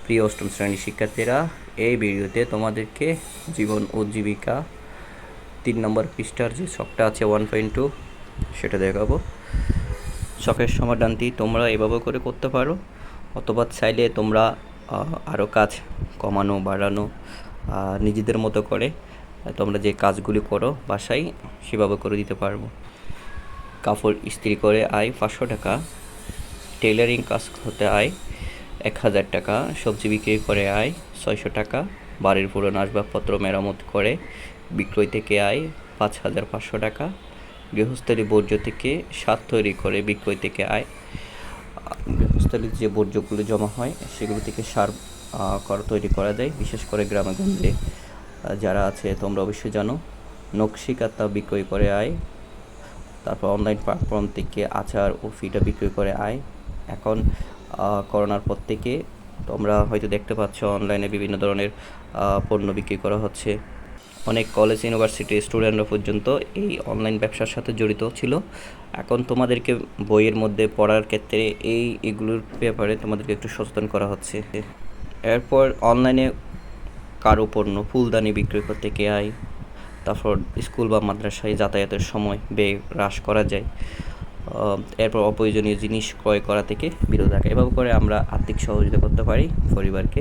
প্রিয় অষ্টম শ্রেণীর শিক্ষার্থীরা, এই ভিডিওতে তোমাদেরকে জীবন ও জীবিকা 3 নম্বর পৃষ্ঠার যে ছকটা আছে 1.2 সেটা দেখাবো। ছকের সমাধানটি তোমরা এভাবে করে করতে পারো, অথবা চাইলে তোমরা আরও কাজ কমানো বাড়ানো নিজেদের মতো করে তোমরা যে কাজগুলি করো বাসায় সেভাবে করে দিতে পারবো। কাপড় ইস্ত্রি করে আয় 500 টাকা, টেলারিং কাজ হতে আয় 1000 টাকা, সবজি বিক্রি করে আয় 600 টাকা, বাড়ির পুরনো আসবাবপত্র মেরামত করে বিক্রয় থেকে আয় 5500 টাকা, গৃহস্থালী বর্জ্য থেকে সার তৈরি করে বিক্রয় থেকে আয়। গৃহস্থালীর যে বর্জ্যগুলো জমা হয় সেগুলো থেকে সার তৈরি করা যায়, বিশেষ করে গ্রামে গঞ্জে যারা আছে তোমরা অবশ্যই জানো। নকশি কাঁথা বিক্রয় করে আয়। তারপর অনলাইন প্ল্যাটফর্ম থেকে আচার ও ফিটা বিক্রয় করে আয়। এখন করোনার পর থেকে তোমরা হয়তো দেখতে পাচ্ছ অনলাইনে বিভিন্ন ধরনের পণ্য বিক্রি করা হচ্ছে। অনেক কলেজ ইউনিভার্সিটির স্টুডেন্টরা পর্যন্ত এই অনলাইন ব্যবসার সাথে জড়িত ছিল। এখন তোমাদেরকে বইয়ের মধ্যে পড়ার ক্ষেত্রে এগুলোর ব্যাপারে তোমাদেরকে একটু সচেতন করা হচ্ছে। এরপর অনলাইনে কারো পণ্য ফুলদানি বিক্রয় করতে কে আয়। তারপর স্কুল বা মাদ্রাসায় যাতায়াতের সময় ব্যয় হ্রাস করা যায়। এরপর অপ্রয়োজনীয় জিনিস ক্রয় করা থেকে বিরত থাকা। এভাবে করে আমরা আর্থিক সহযোগিতা করতে পারি পরিবারকে।